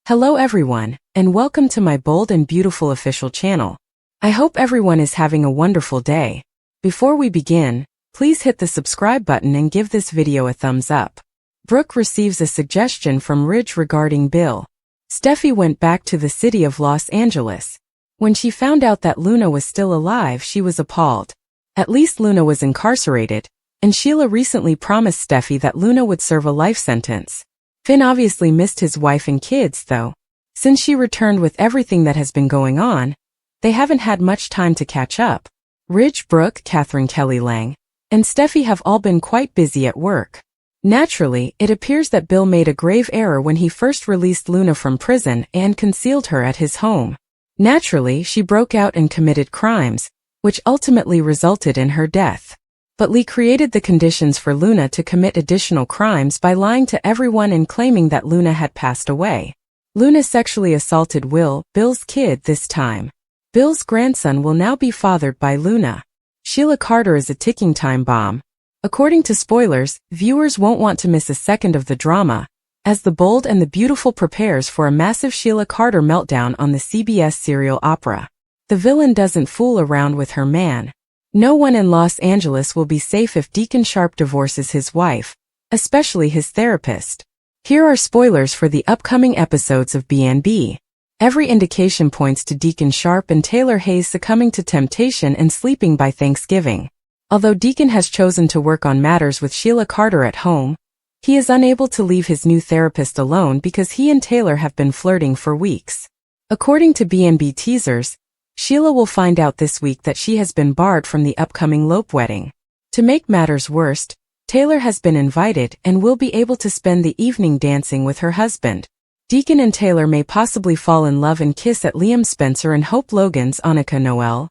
Hello everyone, and welcome to my bold and beautiful official channel. I hope everyone is having a wonderful day. Before we begin, please hit the subscribe button and give this video a thumbs up. Brooke receives a suggestion from Ridge regarding Bill. Steffi went back to the city of Los Angeles. When she found out that Luna was still alive, she was appalled. At least Luna was incarcerated, and Sheila recently promised Steffi that Luna would serve a life sentence. Finn obviously missed his wife and kids, though. Since she returned with everything that has been going on, they haven't had much time to catch up. Ridge, Brooke, Catherine Kelly Lang, and Steffi have all been quite busy at work. Naturally, it appears that Bill made a grave error when he first released Luna from prison and concealed her at his home. Naturally, she broke out and committed crimes, which ultimately resulted in her death. But Lee created the conditions for Luna to commit additional crimes by lying to everyone and claiming that Luna had passed away. Luna sexually assaulted Will, Bill's kid, this time. Bill's grandson will now be fathered by Luna. Sheila Carter is a ticking time bomb. According to spoilers, viewers won't want to miss a second of the drama, as The Bold and the Beautiful prepares for a massive Sheila Carter meltdown on the CBS serial opera. The villain doesn't fool around with her man. No one in Los Angeles will be safe if Deacon Sharp divorces his wife, especially his therapist. Here are spoilers for the upcoming episodes of B&B. Every indication points to Deacon Sharp and Taylor Hayes succumbing to temptation and sleeping by Thanksgiving. Although Deacon has chosen to work on matters with Sheila Carter at home, he is unable to leave his new therapist alone because he and Taylor have been flirting for weeks. According to B&B teasers, Sheila will find out this week that she has been barred from the upcoming Lope wedding. To make matters worse, Taylor has been invited and will be able to spend the evening dancing with her husband. Deacon and Taylor may possibly fall in love and kiss at Liam Spencer and Hope Logan's Annika Noel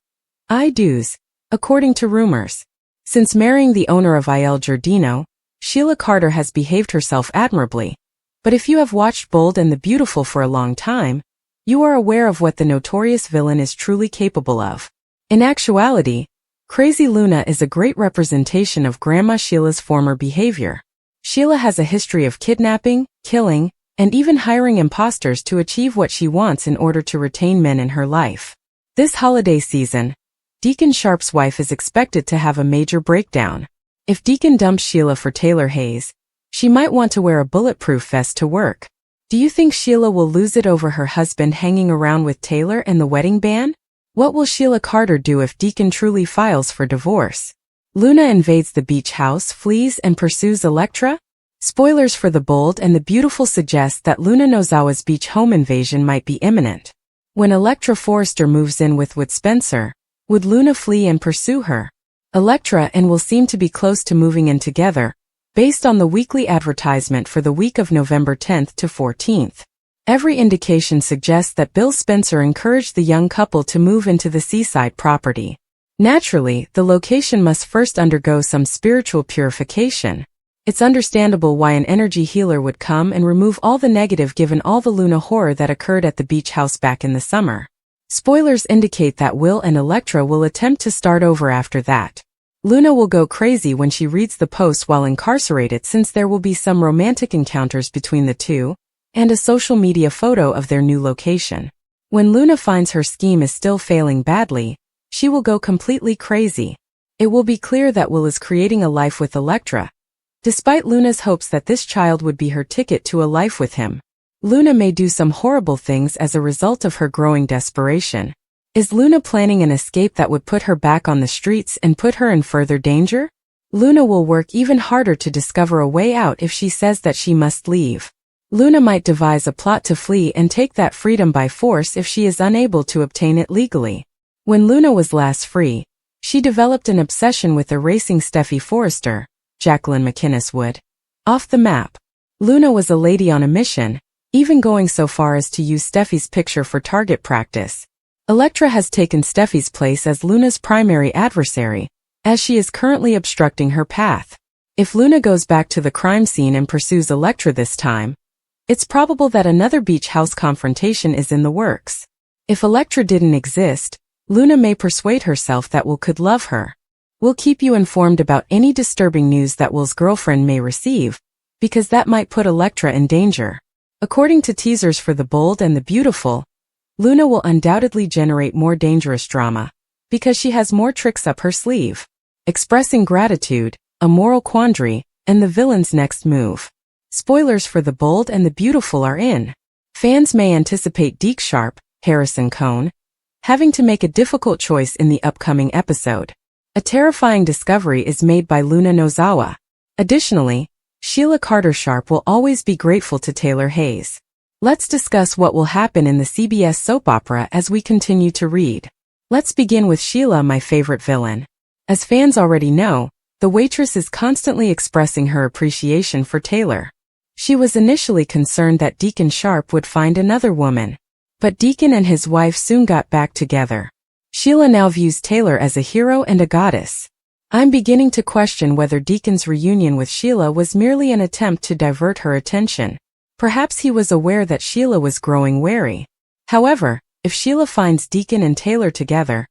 I-Do's, according to rumors. Since marrying the owner of Il Giardino, Sheila Carter has behaved herself admirably. But if you have watched Bold and the Beautiful for a long time, you are aware of what the notorious villain is truly capable of. In actuality, Crazy Luna is a great representation of Grandma Sheila's former behavior. Sheila has a history of kidnapping, killing, and even hiring imposters to achieve what she wants in order to retain men in her life. This holiday season, Deacon Sharp's wife is expected to have a major breakdown. If Deacon dumps Sheila for Taylor Hayes, she might want to wear a bulletproof vest to work. Do you think Sheila will lose it over her husband hanging around with Taylor and the wedding ban? What will Sheila Carter do if Deacon truly files for divorce? Luna invades the beach house, flees, and pursues Elektra? Spoilers for The Bold and the Beautiful suggest that Luna Nozawa's beach home invasion might be imminent. When Elektra Forrester moves in with Wood Spencer, would Luna flee and pursue her? Elektra and Will seem to be close to moving in together, based on the weekly advertisement for the week of November 10th to 14th. Every indication suggests that Bill Spencer encouraged the young couple to move into the seaside property. Naturally, the location must first undergo some spiritual purification. It's understandable why an energy healer would come and remove all the negative given all the Luna horror that occurred at the beach house back in the summer. Spoilers indicate that Will and Elektra will attempt to start over after that. Luna will go crazy when she reads the post while incarcerated, since there will be some romantic encounters between the two, and a social media photo of their new location. When Luna finds her scheme is still failing badly, she will go completely crazy. It will be clear that Will is creating a life with Elektra. Despite Luna's hopes that this child would be her ticket to a life with him, Luna may do some horrible things as a result of her growing desperation. Is Luna planning an escape that would put her back on the streets and put her in further danger? Luna will work even harder to discover a way out if she says that she must leave. Luna might devise a plot to flee and take that freedom by force if she is unable to obtain it legally. When Luna was last free, she developed an obsession with erasing Steffi Forrester, Jacqueline McInnes Wood, off the map. Luna was a lady on a mission, even going so far as to use Steffi's picture for target practice. Elektra has taken Steffi's place as Luna's primary adversary, as she is currently obstructing her path. If Luna goes back to the crime scene and pursues Elektra this time, it's probable that another beach house confrontation is in the works. If Elektra didn't exist, Luna may persuade herself that Will could love her. We'll keep you informed about any disturbing news that Will's girlfriend may receive, because that might put Elektra in danger. According to teasers for The Bold and the Beautiful, Luna will undoubtedly generate more dangerous drama, because she has more tricks up her sleeve. Expressing gratitude, a moral quandary, and the villain's next move. Spoilers for The Bold and the Beautiful are in. Fans may anticipate Deke Sharp, Harrison Cohn, having to make a difficult choice in the upcoming episode. A terrifying discovery is made by Luna Nozawa. Additionally, Sheila Carter Sharp will always be grateful to Taylor Hayes. Let's discuss what will happen in the CBS soap opera as we continue to read. Let's begin with Sheila, my favorite villain. As fans already know, the waitress is constantly expressing her appreciation for Taylor. She was initially concerned that Deacon Sharp would find another woman, but Deacon and his wife soon got back together. Sheila now views Taylor as a hero and a goddess. I'm beginning to question whether Deacon's reunion with Sheila was merely an attempt to divert her attention. Perhaps he was aware that Sheila was growing wary. However, if Sheila finds Deacon and Taylor together,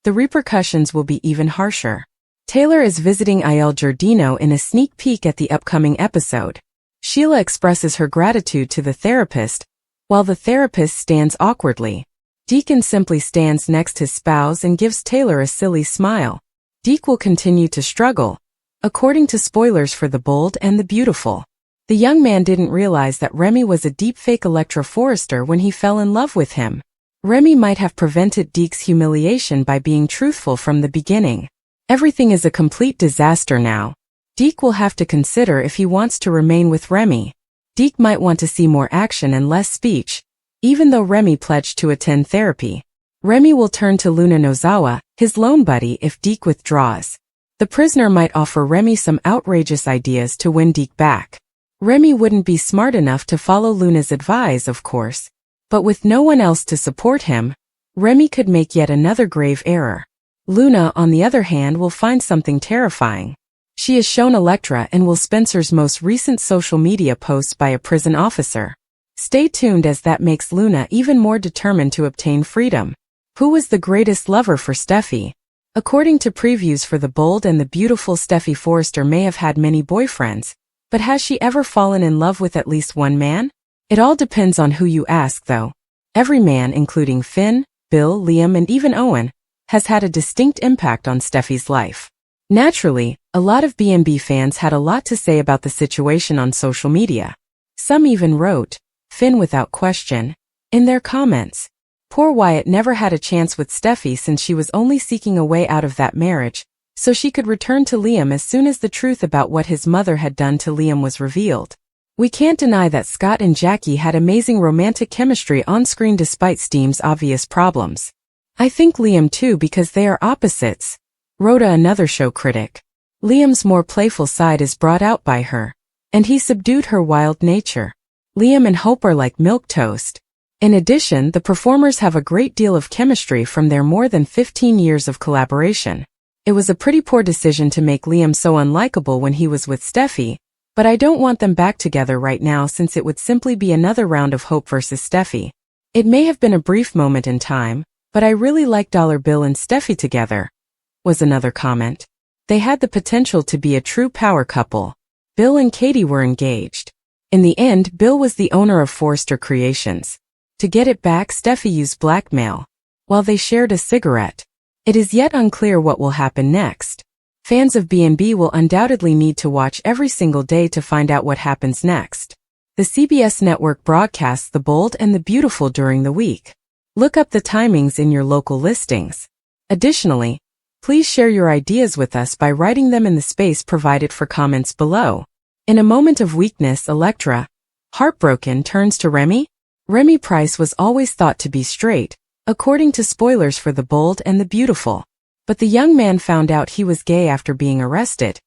the repercussions will be even harsher. Taylor is visiting Il Giardino in a sneak peek at the upcoming episode. Sheila expresses her gratitude to the therapist, while the therapist stands awkwardly. Deacon simply stands next his spouse and gives Taylor a silly smile. Deke will continue to struggle, according to spoilers for The Bold and the Beautiful. The young man didn't realize that Remy was a deepfake Electra Forrester when he fell in love with him. Remy might have prevented Deke's humiliation by being truthful from the beginning. Everything is a complete disaster now. Deke will have to consider if he wants to remain with Remy. Deke might want to see more action and less speech, even though Remy pledged to attend therapy. Remy will turn to Luna Nozawa, his lone buddy, if Deke withdraws. The prisoner might offer Remy some outrageous ideas to win Deke back. Remy wouldn't be smart enough to follow Luna's advice, of course, but with no one else to support him, Remy could make yet another grave error. Luna, on the other hand, will find something terrifying. She is shown Electra and Will Spencer's most recent social media post by a prison officer. Stay tuned, as that makes Luna even more determined to obtain freedom. Who was the greatest lover for Steffi? According to previews for The Bold and the Beautiful, Steffi Forrester may have had many boyfriends, but has she ever fallen in love with at least one man? It all depends on who you ask, though. Every man, including Finn, Bill, Liam, and even Owen, has had a distinct impact on Steffi's life. Naturally, a lot of B&B fans had a lot to say about the situation on social media. Some even wrote, "Finn without question," in their comments. Poor Wyatt never had a chance with Steffi, since she was only seeking a way out of that marriage, so she could return to Liam as soon as the truth about what his mother had done to Liam was revealed. We can't deny that Scott and Jackie had amazing romantic chemistry on screen despite Steam's obvious problems. I think Liam too, because they are opposites, wrote another show critic. Liam's more playful side is brought out by her, and he subdued her wild nature. Liam and Hope are like milquetoast. In addition, the performers have a great deal of chemistry from their more than 15 years of collaboration. It was a pretty poor decision to make Liam so unlikable when he was with Steffi, but I don't want them back together right now, since it would simply be another round of Hope versus Steffi. It may have been a brief moment in time, but I really like Dollar Bill and Steffi together, was another comment. They had the potential to be a true power couple. Bill and Katie were engaged. In the end, Bill was the owner of Forrester Creations. To get it back, Steffi used blackmail, while they shared a cigarette. It is yet unclear what will happen next. Fans of B&B will undoubtedly need to watch every single day to find out what happens next. The CBS network broadcasts The Bold and the Beautiful during the week. Look up the timings in your local listings. Additionally, please share your ideas with us by writing them in the space provided for comments below. In a moment of weakness, Electra, heartbroken, turns to Remy. Remy Price was always thought to be straight, according to spoilers for The Bold and the Beautiful. But the young man found out he was gay after being arrested,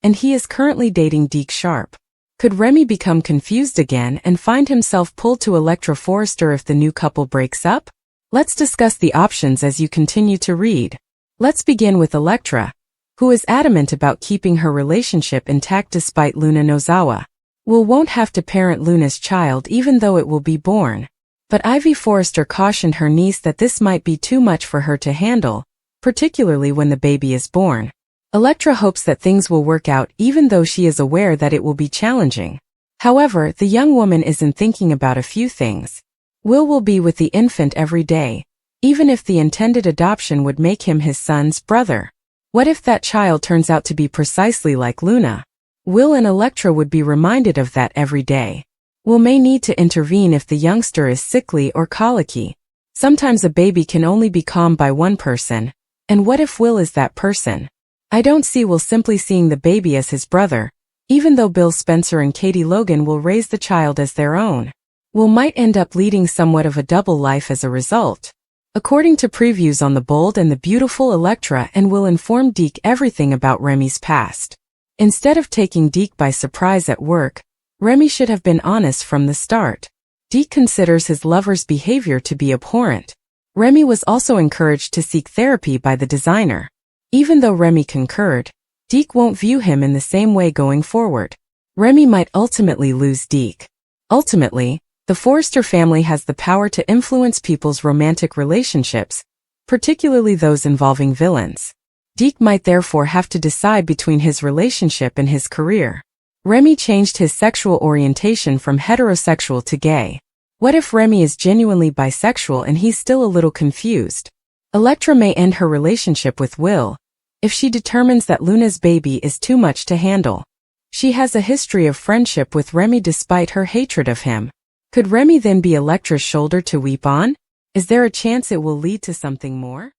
and he is currently dating Deke Sharp. Could Remy become confused again and find himself pulled to Electra Forrester if the new couple breaks up? Let's discuss the options as you continue to read. Let's begin with Electra, who is adamant about keeping her relationship intact despite Luna Nozawa. Will won't have to parent Luna's child even though it will be born. But Ivy Forrester cautioned her niece that this might be too much for her to handle, particularly when the baby is born. Electra hopes that things will work out even though she is aware that it will be challenging. However, the young woman isn't thinking about a few things. Will be with the infant every day, even if the intended adoption would make him his son's brother. What if that child turns out to be precisely like Luna? Will and Electra would be reminded of that every day. Will may need to intervene if the youngster is sickly or colicky. Sometimes a baby can only be calmed by one person, and what if Will is that person? I don't see Will simply seeing the baby as his brother, even though Bill Spencer and Katie Logan will raise the child as their own. Will might end up leading somewhat of a double life as a result. According to previews on The Bold and the Beautiful, Electra and Will inform Deke everything about Remy's past. Instead of taking Deke by surprise at work, Remy should have been honest from the start. Deke considers his lover's behavior to be abhorrent. Remy was also encouraged to seek therapy by the designer. Even though Remy concurred, Deke won't view him in the same way going forward. Remy might ultimately lose Deke. Ultimately, the Forrester family has the power to influence people's romantic relationships, particularly those involving villains. Deke might therefore have to decide between his relationship and his career. Remy changed his sexual orientation from heterosexual to gay. What if Remy is genuinely bisexual and he's still a little confused? Electra may end her relationship with Will if she determines that Luna's baby is too much to handle. She has a history of friendship with Remy despite her hatred of him. Could Remy then be Electra's shoulder to weep on? Is there a chance it will lead to something more?